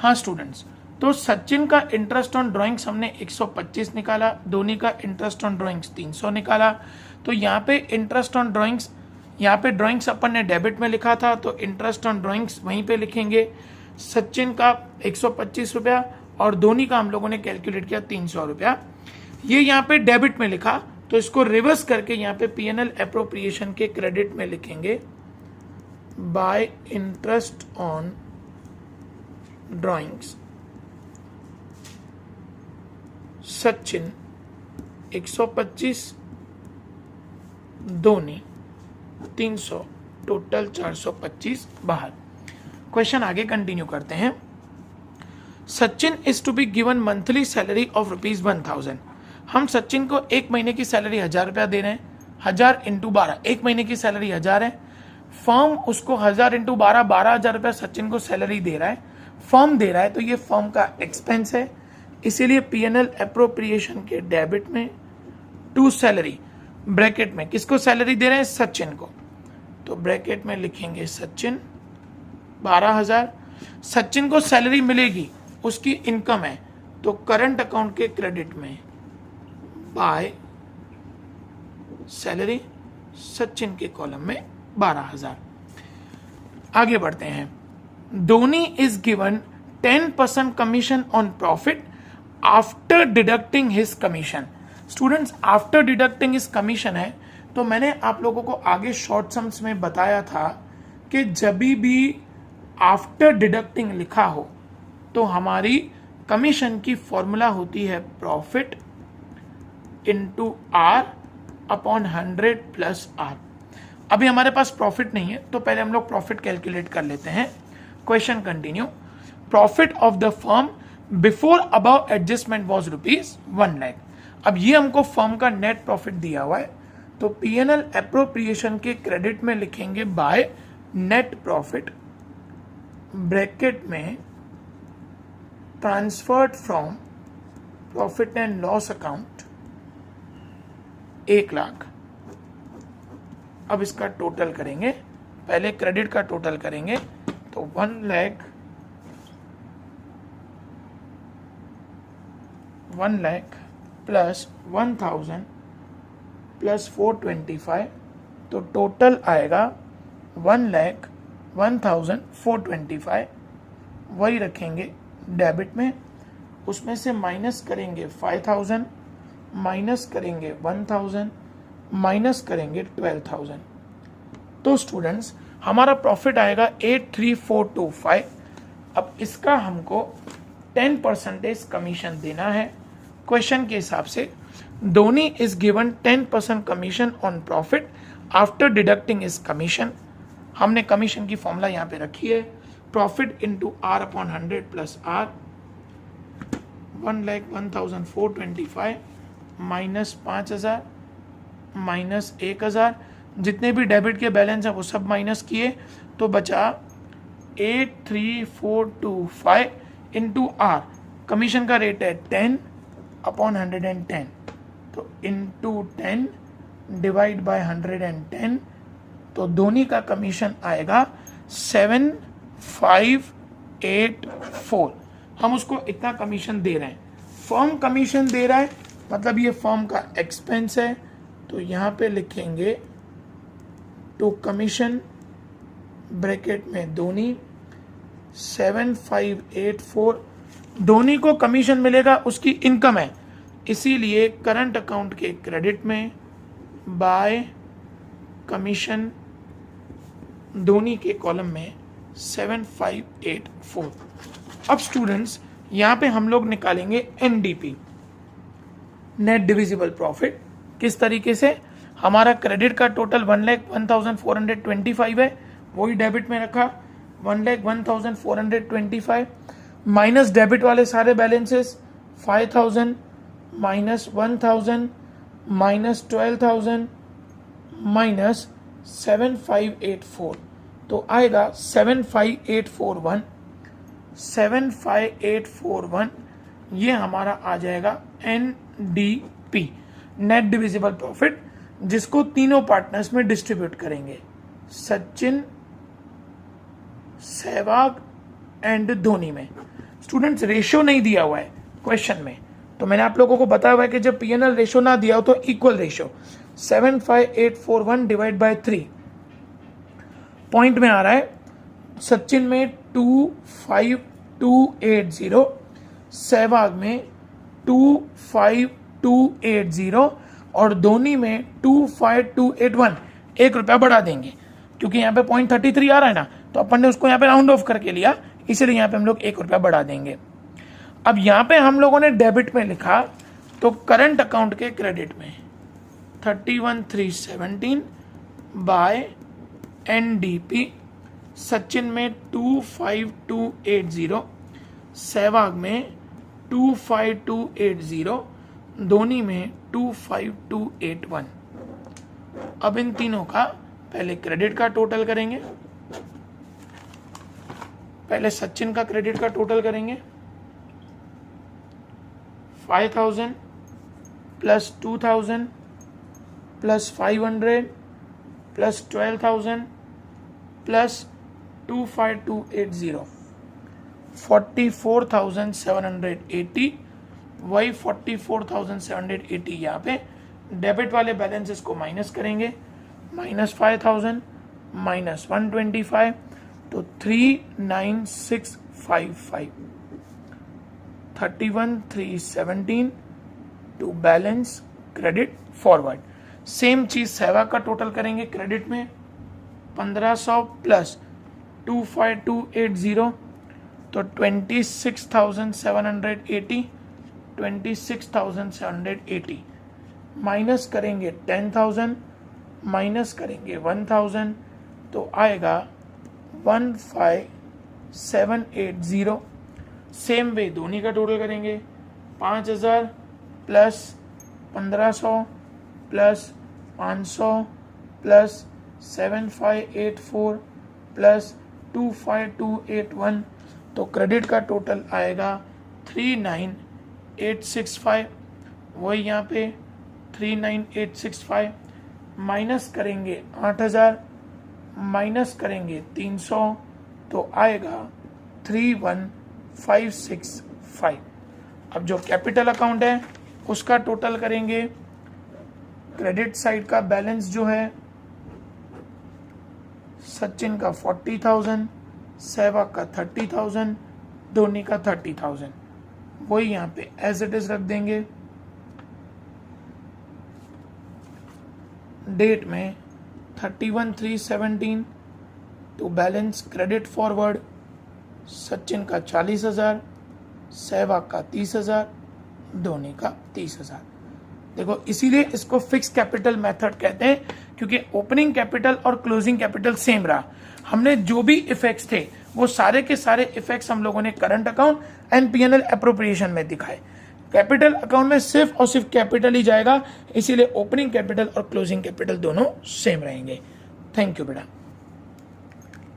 हाँ स्टूडेंट्स, तो सचिन का इंटरेस्ट ऑन ड्राइंग्स हमने 125 निकाला, धोनी का इंटरेस्ट ऑन ड्राइंग्स 300 निकाला। तो यहाँ पे इंटरेस्ट ऑन ड्राइंग्स, यहाँ पे ड्राइंग्स अपन ने डेबिट में लिखा था तो इंटरेस्ट ऑन ड्राइंग्स वहीं पे लिखेंगे। सचिन का 125 रुपया और धोनी का हम लोगों ने कैलकुलेट किया 300 रुपया। ये यहाँ पे डेबिट में लिखा तो इसको रिवर्स करके यहाँ पे पीएनएल एप्रोप्रिएशन के क्रेडिट में लिखेंगे by interest on drawings. Sachin 125, Dhoni 300, total 425 बाहर। क्वेश्चन आगे कंटिन्यू करते हैं। Sachin is to be given monthly salary of ₹1000। हम सचिन को एक महीने की सैलरी 1000 रुपया दे रहे हैं। 1000 इंटू 12, एक महीने की सैलरी 1000 है। फर्म उसको 1000 इंटू 12, 12,000 रुपया सचिन को सैलरी दे रहा है, फर्म दे रहा है, तो ये फर्म का एक्सपेंस है, इसीलिए पीएनएल एप्रोप्रिएशन के डेबिट में टू सैलरी, ब्रैकेट में किसको सैलरी दे रहे हैं, सचिन को, तो ब्रैकेट में लिखेंगे सचिन 12,000। सचिन को सैलरी मिलेगी, उसकी इनकम है, तो करंट अकाउंट के क्रेडिट में बाय सैलरी, सचिन के कॉलम में 12,000। आगे बढ़ते हैं। Dhoni is given 10% commission on profit after deducting his commission. Students, after deducting his commission है, तो मैंने आप लोगों को आगे शॉर्ट सम्स में बताया था कि जब भी आफ्टर डिडक्टिंग लिखा हो तो हमारी कमीशन की फॉर्मूला होती है profit into R upon 100 plus R. अभी हमारे पास प्रॉफिट नहीं है तो पहले हम लोग प्रॉफिट कैलकुलेट कर लेते हैं। Question continue. Profit of the firm before above adjustment was ₹1 lakh. अब ये हमको फर्म का नेट प्रॉफिट दिया हुआ है, तो पीएनएल एप्रोप्रिएशन के क्रेडिट में लिखेंगे बाय नेट प्रॉफिट, ब्रैकेट में transferred from profit and loss account 1 lakh. अब इसका टोटल करेंगे, पहले क्रेडिट का टोटल करेंगे तो 1 लाख प्लस 1000 प्लस 425, तो टोटल आएगा 1,01,425। वही रखेंगे डेबिट में, उसमें से माइनस करेंगे 5000, माइनस करेंगे 1000, माइनस करेंगे 12,000। तो स्टूडेंट्स हमारा प्रॉफिट आएगा 83425। अब इसका हमको 10% कमीशन देना है। क्वेश्चन के हिसाब से Dhoni is given 10% commission on profit after deducting is commission. हमने कमीशन की फॉर्मूला यहाँ पे रखी है, profit into R upon 100 plus R. 1,01,425 minus 5,000 minus 1,000, जितने भी डेबिट के बैलेंस हैं वो सब माइनस किए तो बचा 83425 इंटू आर। कमीशन का रेट है 10 अपॉन 110, तो इंटू 10 डिवाइड बाय 110, तो धोनी का कमीशन आएगा 7584। हम उसको इतना कमीशन दे रहे हैं, फर्म कमीशन दे रहा है मतलब ये फर्म का एक्सपेंस है, तो यहाँ पे लिखेंगे टू कमीशन, ब्रैकेट में धोनी 7584। धोनी को कमीशन मिलेगा, उसकी इनकम है, इसीलिए करंट अकाउंट के क्रेडिट में बाय कमीशन, धोनी के कॉलम में 7584। अब स्टूडेंट्स यहाँ पे हम लोग निकालेंगे एनडीपी, नेट डिविजिबल प्रॉफिट। किस तरीके से, हमारा क्रेडिट का टोटल 1,01,425 है, वही डेबिट में रखा 1,01,425 माइनस डेबिट वाले सारे बैलेंसेस 5,000 माइनस 1,000 माइनस 12,000 माइनस 7584, तो आएगा 75841। 75841 ये हमारा आ जाएगा एनडीपी, नेट डिविजिबल प्रॉफिट, जिसको तीनों पार्टनर्स में डिस्ट्रीब्यूट करेंगे, सचिन, सहवाग एंड धोनी में। स्टूडेंट्स रेशियो नहीं दिया हुआ है क्वेश्चन में, तो मैंने आप लोगों को बताया हुआ है कि जब P&L रेशियो ना दिया हो तो equal ratio 75841 divide by 3 point में आ रहा है। सचिन में 25280, सहवाग में 25280 और धोनी में 25281। 1 रुपया बढ़ा देंगे क्योंकि यहाँ पे 0.33 आ रहा है ना, तो अपन ने उसको यहाँ पे राउंड ऑफ करके लिया, इसलिए यहाँ पे हम लोग 1 रुपया बढ़ा देंगे। अब यहाँ पे हम लोगों ने डेबिट में लिखा, तो करंट अकाउंट के क्रेडिट में 31,317 बाय NDP, सचिन में 25280, सहवाग में 25280, धोनी में 25281। अब इन तीनों का पहले क्रेडिट का टोटल करेंगे, पहले सचिन का क्रेडिट का टोटल करेंगे। 5,000 प्लस 2,000 प्लस 500 प्लस 12,000 प्लस 25280, 44,780। वही 44,780 यहाँ पे डेबिट वाले बैलेंसेस को माइनस करेंगे, -5,000 -125, तो 39,655। 31,317 to balance credit forward. Same चीज सहवाग का टोटल करेंगे, क्रेडिट में 1500 प्लस 25280, तो 26,780, 26,780 माइनस करेंगे 10,000, माइनस करेंगे 1,000, तो आएगा 15,780। सेम वे धोनी का टोटल करेंगे, 5,000 प्लस 1500 प्लस 500 प्लस 7584 प्लस 25281, तो क्रेडिट का टोटल आएगा 39,865। वही यहाँ पे 39,865 माइनस करेंगे 8,000, माइनस करेंगे 300, तो आएगा 31,565। अब जो कैपिटल अकाउंट है उसका टोटल करेंगे, क्रेडिट साइड का बैलेंस जो है सचिन का 40,000, सहवाग का 30,000, धोनी का 30,000, वही यहाँ पे एज इट इज रख देंगे। डेट में 31,317 to balance credit forward, Sachin का 40,000, सहवाग का 30,000, धोनी का 30,000। देखो इसीलिए इसको फिक्स कैपिटल मेथड कहते हैं, क्योंकि ओपनिंग कैपिटल और क्लोजिंग कैपिटल सेम रहा। हमने जो भी इफेक्ट्स थे वो सारे के सारे इफेक्ट्स हम लोगों ने current account and P&L appropriation में दिखाए। कैपिटल अकाउंट में सिर्फ और सिर्फ कैपिटल ही जाएगा, इसीलिए ओपनिंग कैपिटल और क्लोजिंग कैपिटल दोनों सेम रहेंगे। थैंक यू बेटा।